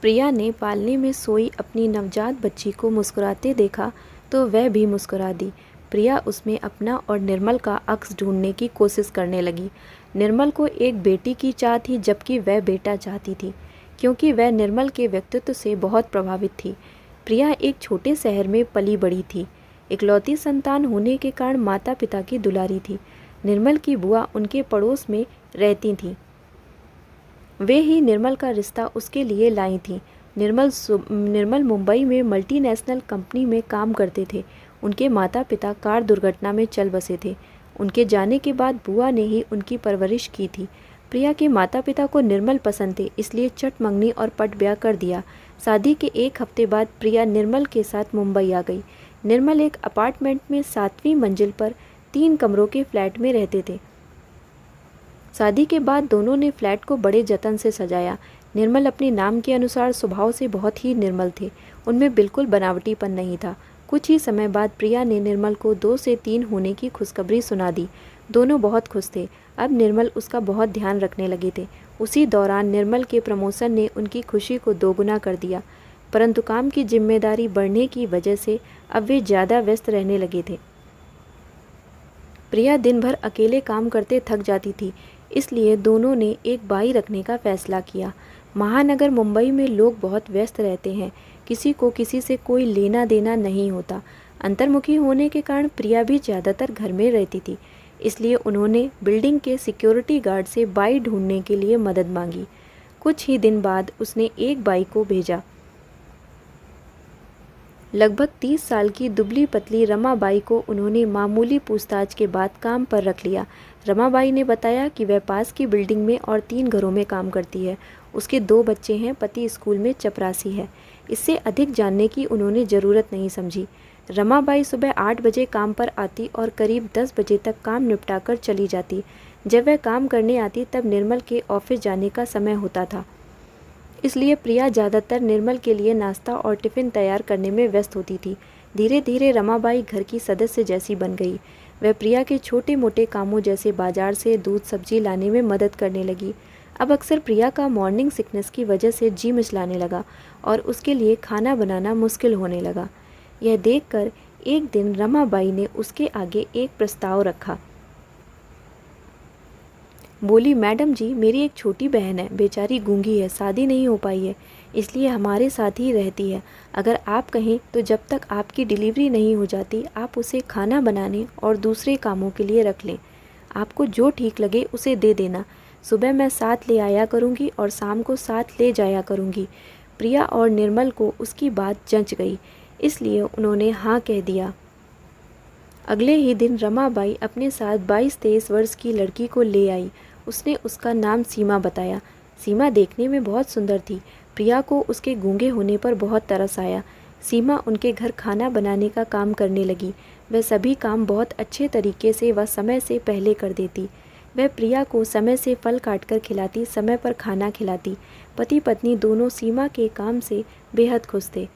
प्रिया ने पालने में सोई अपनी नवजात बच्ची को मुस्कुराते देखा तो वह भी मुस्कुरा दी। प्रिया उसमें अपना और निर्मल का अक्स ढूंढने की कोशिश करने लगी। निर्मल को एक बेटी की चाह थी जबकि वह बेटा चाहती थी, क्योंकि वह निर्मल के व्यक्तित्व से बहुत प्रभावित थी। प्रिया एक छोटे शहर में पली बड़ी थी। इकलौती संतान होने के कारण माता पिता की दुलारी थी। निर्मल की बुआ उनके पड़ोस में रहती थीं। वे ही निर्मल का रिश्ता उसके लिए लाई थीं। निर्मल मुंबई में मल्टीनेशनल कंपनी में काम करते थे। उनके माता पिता कार दुर्घटना में चल बसे थे। उनके जाने के बाद बुआ ने ही उनकी परवरिश की थी। प्रिया के माता पिता को निर्मल पसंद थे, इसलिए चट मंगनी और पट ब्याह कर दिया। शादी के एक हफ्ते बाद प्रिया निर्मल के साथ मुंबई आ गई। निर्मल एक अपार्टमेंट में 7वीं मंजिल पर 3 कमरों के फ्लैट में रहते थे। शादी के बाद दोनों ने फ्लैट को बड़े जतन से सजाया। निर्मल अपने नाम के अनुसार स्वभाव से बहुत ही निर्मल थे। उनमें बिल्कुल बनावटीपन नहीं था। कुछ ही समय बाद प्रिया ने निर्मल को 2 से 3 होने की खुशखबरी सुना दी। दोनों बहुत खुश थे। अब निर्मल उसका बहुत ध्यान रखने लगे थे। उसी दौरान निर्मल के प्रमोशन ने उनकी खुशी को दोगुना कर दिया, परंतु काम की जिम्मेदारी बढ़ने की वजह से अब वे ज़्यादा व्यस्त रहने लगे थे। प्रिया दिन भर अकेले काम करते थक जाती थी, इसलिए दोनों ने एक बाई रखने का फैसला किया। महानगर मुंबई में लोग बहुत व्यस्त रहते हैं, किसी को किसी से कोई लेना देना नहीं होता। अंतर्मुखी होने के कारण प्रिया भी ज़्यादातर घर में रहती थी, इसलिए उन्होंने बिल्डिंग के सिक्योरिटी गार्ड से बाई ढूंढने के लिए मदद मांगी। कुछ ही दिन बाद उसने एक बाई को भेजा। लगभग 30 साल की दुबली पतली रमाबाई को उन्होंने मामूली पूछताछ के बाद काम पर रख लिया। रमाबाई ने बताया कि वह पास की बिल्डिंग में और 3 घरों में काम करती है। उसके 2 बच्चे हैं, पति स्कूल में चपरासी है। इससे अधिक जानने की उन्होंने ज़रूरत नहीं समझी। रमाबाई सुबह 8 बजे काम पर आती और करीब 10 बजे तक काम निपटाकर चली जाती। जब वह काम करने आती तब निर्मल के ऑफिस जाने का समय होता था, इसलिए प्रिया ज़्यादातर निर्मल के लिए नाश्ता और टिफ़िन तैयार करने में व्यस्त होती थी। धीरे धीरे रमाबाई घर की सदस्य जैसी बन गई। वह प्रिया के छोटे मोटे कामों जैसे बाजार से दूध सब्जी लाने में मदद करने लगी। अब अक्सर प्रिया का मॉर्निंग सिकनेस की वजह से जी मिचलाने लगा और उसके लिए खाना बनाना मुश्किल होने लगा। यह देखकर एक दिन रमाबाई ने उसके आगे एक प्रस्ताव रखा। बोली, मैडम जी, मेरी एक छोटी बहन है, बेचारी गूंगी है, शादी नहीं हो पाई है, इसलिए हमारे साथ ही रहती है। अगर आप कहें तो जब तक आपकी डिलीवरी नहीं हो जाती आप उसे खाना बनाने और दूसरे कामों के लिए रख लें। आपको जो ठीक लगे उसे दे देना। सुबह मैं साथ ले आया करूँगी और शाम को साथ ले जाया करूँगी। प्रिया और निर्मल को उसकी बात जंच गई, इसलिए उन्होंने हाँ कह दिया। अगले ही दिन रमाबाई अपने साथ 22-23 वर्ष की लड़की को ले आई। उसने उसका नाम सीमा बताया। सीमा देखने में बहुत सुंदर थी। प्रिया को उसके गूंगे होने पर बहुत तरस आया। सीमा उनके घर खाना बनाने का काम करने लगी। वह सभी काम बहुत अच्छे तरीके से व समय से पहले कर देती। वह प्रिया को समय से फल काटकर खिलाती, समय पर खाना खिलाती। पति पत्नी दोनों सीमा के काम से बेहद खुश थे।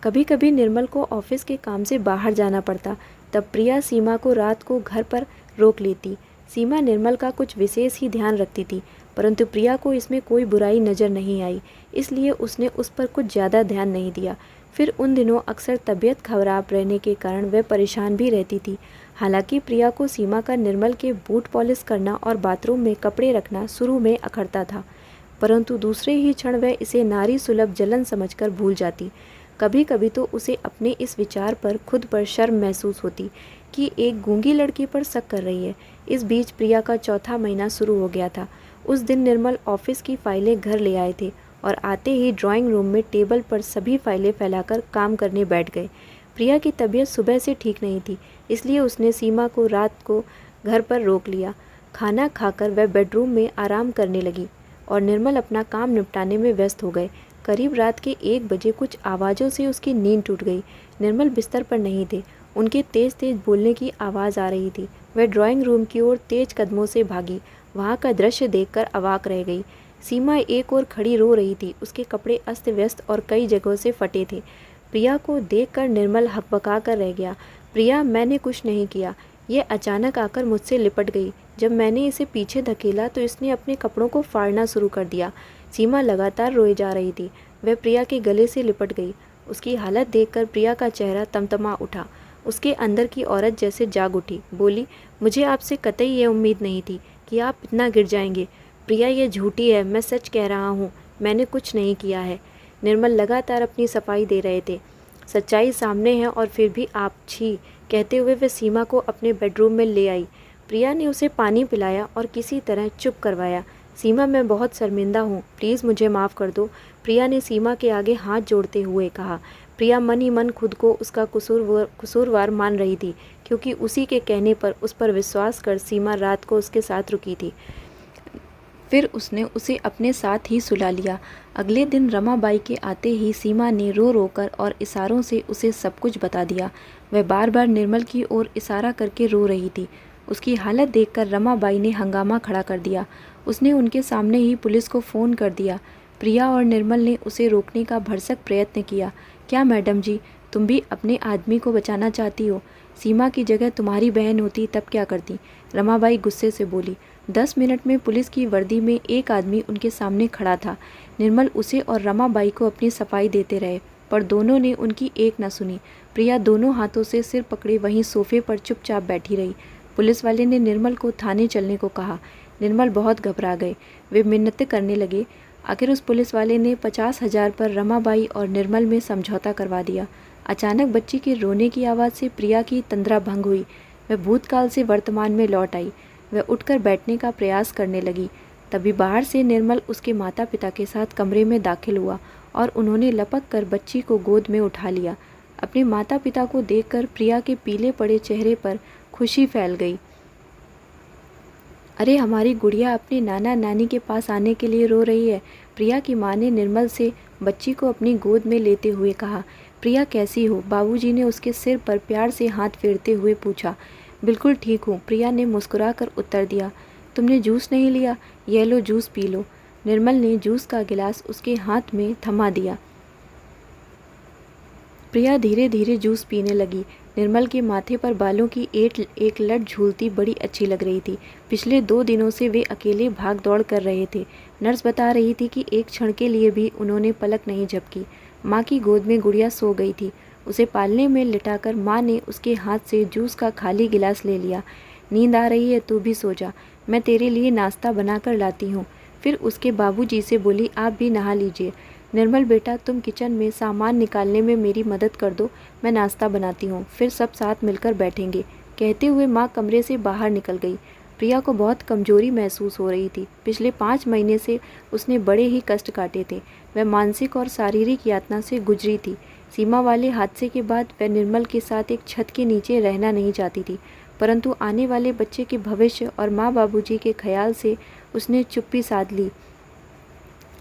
कभी कभी निर्मल को ऑफिस के काम से बाहर जाना पड़ता, तब प्रिया सीमा को रात को घर पर रोक लेती। सीमा निर्मल का कुछ विशेष ही ध्यान रखती थी, परंतु प्रिया को इसमें कोई बुराई नज़र नहीं आई, इसलिए उसने उस पर कुछ ज़्यादा ध्यान नहीं दिया। फिर उन दिनों अक्सर तबीयत खराब रहने के कारण वह परेशान भी रहती थी। हालांकि प्रिया को सीमा का निर्मल के बूट पॉलिश करना और बाथरूम में कपड़े रखना शुरू में अखरता था, परंतु दूसरे ही क्षण वह इसे नारी सुलभ जलन समझकर भूल जाती। कभी कभी तो उसे अपने इस विचार पर खुद पर शर्म महसूस होती कि एक गूंगी लड़की पर शक कर रही है। इस बीच प्रिया का चौथा महीना शुरू हो गया था। उस दिन निर्मल ऑफिस की फाइलें घर ले आए थे और आते ही ड्राइंग रूम में टेबल पर सभी फाइलें फैलाकर काम करने बैठ गए। प्रिया की तबीयत सुबह से ठीक नहीं थी, इसलिए उसने सीमा को रात को घर पर रोक लिया। खाना खाकर वह बेडरूम में आराम करने लगी और निर्मल अपना काम निपटाने में व्यस्त हो गए। करीब रात के 1 बजे कुछ आवाज़ों से उसकी नींद टूट गई। निर्मल बिस्तर पर नहीं थे। उनके तेज़ तेज़ बोलने की आवाज़ आ रही थी। वह ड्राइंग रूम की ओर तेज कदमों से भागी। वहाँ का दृश्य देखकर अवाक रह गई। सीमा एक ओर खड़ी रो रही थी। उसके कपड़े अस्त व्यस्त और कई जगहों से फटे थे। प्रिया को देखकर निर्मल हकबका कर रह गया। प्रिया, मैंने कुछ नहीं किया, ये अचानक आकर मुझसे लिपट गई। जब मैंने इसे पीछे धकेला तो इसने अपने कपड़ों को फाड़ना शुरू कर दिया। सीमा लगातार रोए जा रही थी। वह प्रिया के गले से लिपट गई। उसकी हालत देखकर प्रिया का चेहरा तमतमा उठा। उसके अंदर की औरत जैसे जाग उठी। बोली, मुझे आपसे कतई ये उम्मीद नहीं थी कि आप इतना गिर जाएंगे। प्रिया, ये झूठी है, मैं सच कह रहा हूँ, मैंने कुछ नहीं किया है। निर्मल लगातार अपनी सफाई दे रहे थे। सच्चाई सामने है और फिर भी आप, छी, कहते हुए वह सीमा को अपने बेडरूम में ले आई। प्रिया ने उसे पानी पिलाया और किसी तरह चुप करवाया। सीमा, मैं बहुत शर्मिंदा हूँ, प्लीज़ मुझे माफ़ कर दो, प्रिया ने सीमा के आगे हाथ जोड़ते हुए कहा। प्रिया मन ही मन खुद को उसका कसूरवार मान रही थी, क्योंकि उसी के कहने पर उस पर विश्वास कर सीमा रात को उसके साथ रुकी थी। फिर उसने उसे अपने साथ ही सुला लिया। अगले दिन रमाबाई के आते ही सीमा ने रो रो कर और इशारों से उसे सब कुछ बता दिया। वह बार बार निर्मल की ओर इशारा करके रो रही थी। उसकी हालत देखकर रमाबाई ने हंगामा खड़ा कर दिया। उसने उनके सामने ही पुलिस को फ़ोन कर दिया। प्रिया और निर्मल ने उसे रोकने का भरसक प्रयत्न किया। क्या मैडम जी, तुम भी अपने आदमी को बचाना चाहती हो? सीमा की जगह तुम्हारी बहन होती तब क्या करती? रमाबाई गुस्से से बोली। 10 मिनट में पुलिस की वर्दी में एक आदमी उनके सामने खड़ा था। निर्मल उसे और रमाबाई को अपनी सफाई देते रहे, पर दोनों ने उनकी एक न सुनी। प्रिया दोनों हाथों से सिर पकड़े वहीं सोफे पर चुपचाप बैठी रही। पुलिस वाले ने निर्मल को थाने चलने को कहा। निर्मल बहुत घबरा गए। वे मिन्नतें करने लगे। आखिर उस पुलिस वाले ने 50,000 पर रमाबाई और निर्मल में समझौता करवा दिया। अचानक बच्ची के रोने की आवाज़ से प्रिया की तंद्रा भंग हुई। वह भूतकाल से वर्तमान में लौट आई। वह उठकर बैठने का प्रयास करने लगी। तभी बाहर से निर्मल उसके माता पिता के साथ कमरे में दाखिल हुआ और उन्होंने लपक कर बच्ची को गोद में उठा लिया। अपने माता पिता को देखकर प्रिया के पीले पड़े चेहरे पर खुशी फैल गई। अरे, हमारी गुड़िया अपने नाना नानी के पास आने के लिए रो रही है, प्रिया की मां ने निर्मल से बच्ची को अपनी गोद में लेते हुए कहा। प्रिया, कैसी हो? बाबूजी ने उसके सिर पर प्यार से हाथ फेरते हुए पूछा। बिल्कुल ठीक हूँ, प्रिया ने मुस्कुराकर उत्तर दिया। तुमने जूस नहीं लिया? यह लो, जूस पी लो। निर्मल ने जूस का गिलास उसके हाथ में थमा दिया। प्रिया धीरे धीरे जूस पीने लगी। निर्मल के माथे पर बालों की एक लट झूलती बड़ी अच्छी लग रही थी। पिछले 2 दिनों से वे अकेले भाग दौड़ कर रहे थे। नर्स बता रही थी कि एक क्षण के लिए भी उन्होंने पलक नहीं झपकी। माँ की गोद में गुड़िया सो गई थी। उसे पालने में लिटाकर माँ ने उसके हाथ से जूस का खाली गिलास ले लिया। नींद आ रही है, तू भी सो जा, मैं तेरे लिए नाश्ता बना कर लाती हूँ। फिर उसके बाबूजी से बोली, आप भी नहा लीजिए। निर्मल बेटा, तुम किचन में सामान निकालने में मेरी मदद कर दो, मैं नाश्ता बनाती हूँ, फिर सब साथ मिलकर बैठेंगे। कहते हुए माँ कमरे से बाहर निकल गई। प्रिया को बहुत कमजोरी महसूस हो रही थी। पिछले 5 महीने से उसने बड़े ही कष्ट काटे थे। वह मानसिक और शारीरिक यातना से गुजरी थी। सीमा वाले हादसे के बाद वह निर्मल के साथ एक छत के नीचे रहना नहीं चाहती थी, परंतु आने वाले बच्चे के भविष्य और माँ बाबूजी के ख्याल से उसने चुप्पी साध ली।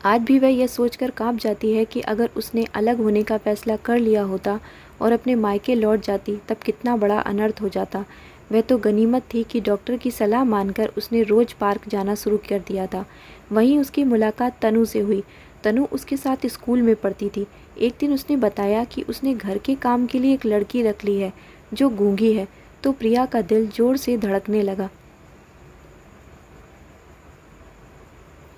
आज भी वह यह सोचकर कांप जाती है कि अगर उसने अलग होने का फैसला कर लिया होता और अपने मायके लौट जाती तब कितना बड़ा अनर्थ हो जाता। वह तो गनीमत थी कि डॉक्टर की सलाह मानकर उसने रोज पार्क जाना शुरू कर दिया था। वहीं उसकी मुलाकात तनु से हुई। तनु उसके साथ स्कूल में पढ़ती थी। एक दिन उसने बताया कि उसने घर के काम के लिए एक लड़की रख ली है जो गूंगी है, तो प्रिया का दिल जोर से धड़कने लगा।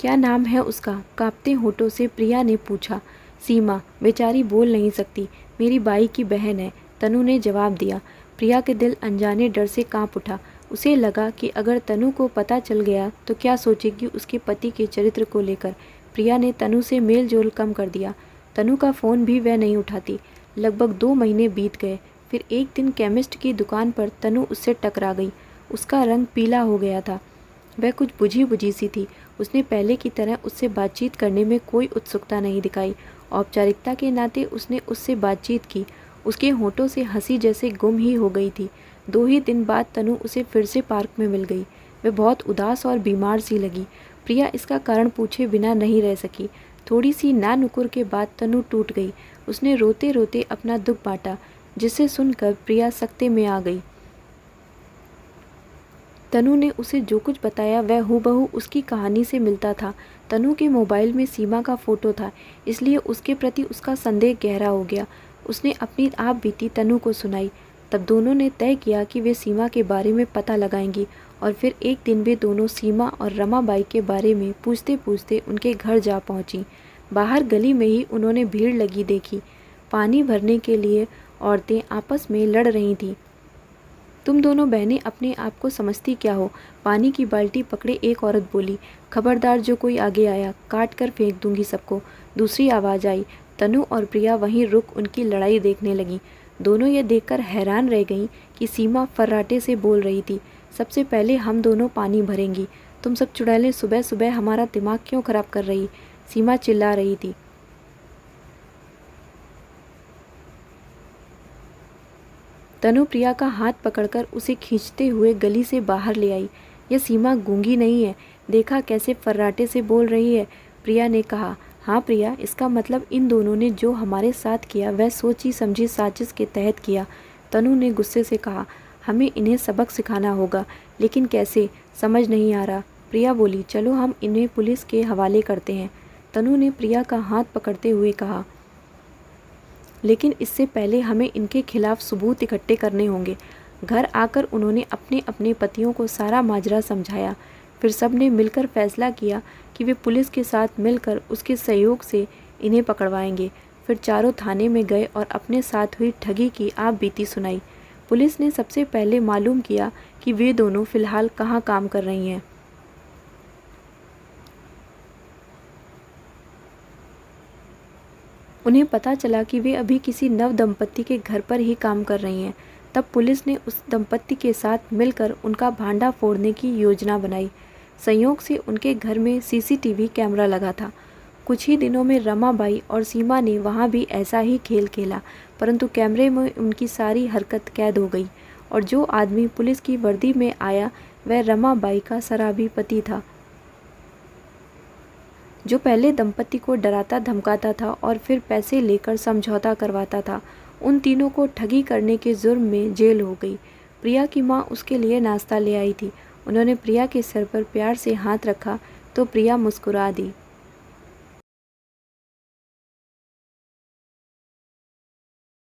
क्या नाम है उसका? कांपते होठों से प्रिया ने पूछा। सीमा, बेचारी बोल नहीं सकती, मेरी बाई की बहन है, तनु ने जवाब दिया। प्रिया के दिल अनजाने डर से कांप उठा। उसे लगा कि अगर तनु को पता चल गया तो क्या सोचेगी उसके पति के चरित्र को लेकर। प्रिया ने तनु से मेल जोल कम कर दिया। तनु का फ़ोन भी वह नहीं उठाती। लगभग 2 महीने बीत गए। फिर एक दिन केमिस्ट की दुकान पर तनु उससे टकरा गई। उसका रंग पीला हो गया था। वह कुछ बुझी बुझी सी थी। उसने पहले की तरह उससे बातचीत करने में कोई उत्सुकता नहीं दिखाई। औपचारिकता के नाते उसने उससे बातचीत की। उसके होठों से हंसी जैसे गुम ही हो गई थी। 2 ही दिन बाद तनु उसे फिर से पार्क में मिल गई। वह बहुत उदास और बीमार सी लगी। प्रिया इसका कारण पूछे बिना नहीं रह सकी। थोड़ी सी नानुकुर के बाद तनु टूट गई। उसने रोते रोते अपना दुख बांटा, जिसे सुनकर प्रिया सकते में आ गई। तनु ने उसे जो कुछ बताया वह हूबहू उसकी कहानी से मिलता था। तनु के मोबाइल में सीमा का फ़ोटो था, इसलिए उसके प्रति उसका संदेह गहरा हो गया। उसने अपनी आप बीती तनु को सुनाई। तब दोनों ने तय किया कि वे सीमा के बारे में पता लगाएंगी और फिर एक दिन वे दोनों सीमा और रमाबाई के बारे में पूछते पूछते उनके घर जा पहुंची। बाहर गली में ही उन्होंने भीड़ लगी देखी। पानी भरने के लिए औरतें आपस में लड़ रही थीं। तुम दोनों बहनें अपने आप को समझती क्या हो? पानी की बाल्टी पकड़े एक औरत बोली। खबरदार, जो कोई आगे आया काट कर फेंक दूंगी सबको। दूसरी आवाज़ आई। तनु और प्रिया वहीं रुक उनकी लड़ाई देखने लगीं। दोनों ये देखकर हैरान रह गईं कि सीमा फर्राटे से बोल रही थी, सबसे पहले हम दोनों पानी भरेंगी। तुम सब चुड़ैलें सुबह सुबह हमारा दिमाग क्यों खराब कर रही? सीमा चिल्ला रही थी। तनु प्रिया का हाथ पकड़कर उसे खींचते हुए गली से बाहर ले आई। यह सीमा गूंगी नहीं है, देखा कैसे फर्राटे से बोल रही है? प्रिया ने कहा। हाँ प्रिया, इसका मतलब इन दोनों ने जो हमारे साथ किया वह सोची समझी साजिश के तहत किया। तनु ने गुस्से से कहा। हमें इन्हें सबक सिखाना होगा, लेकिन कैसे, समझ नहीं आ रहा। प्रिया बोली। चलो हम इन्हें पुलिस के हवाले करते हैं। तनु ने प्रिया का हाथ पकड़ते हुए कहा। लेकिन इससे पहले हमें इनके खिलाफ सबूत इकट्ठे करने होंगे। घर आकर उन्होंने अपने अपने पतियों को सारा माजरा समझाया। फिर सब ने मिलकर फैसला किया कि वे पुलिस के साथ मिलकर उसके सहयोग से इन्हें पकड़वाएंगे। फिर चारों थाने में गए और अपने साथ हुई ठगी की आप बीती सुनाई। पुलिस ने सबसे पहले मालूम किया कि वे दोनों फिलहाल कहाँ काम कर रही हैं। उन्हें पता चला कि वे अभी किसी नव दंपत्ति के घर पर ही काम कर रही हैं। तब पुलिस ने उस दंपत्ति के साथ मिलकर उनका भांडा फोड़ने की योजना बनाई। संयोग से उनके घर में सीसीटीवी कैमरा लगा था। कुछ ही दिनों में रमाबाई और सीमा ने वहाँ भी ऐसा ही खेल खेला, परंतु कैमरे में उनकी सारी हरकत कैद हो गई और जो आदमी पुलिस की वर्दी में आया वह रमाबाई का शराबी पति था, जो पहले दंपत्ति को डराता धमकाता था और फिर पैसे लेकर समझौता करवाता था। उन तीनों को ठगी करने के जुर्म में जेल हो गई। प्रिया की माँ उसके लिए नाश्ता ले आई थी। उन्होंने प्रिया के सर पर प्यार से हाथ रखा तो प्रिया मुस्कुरा दी।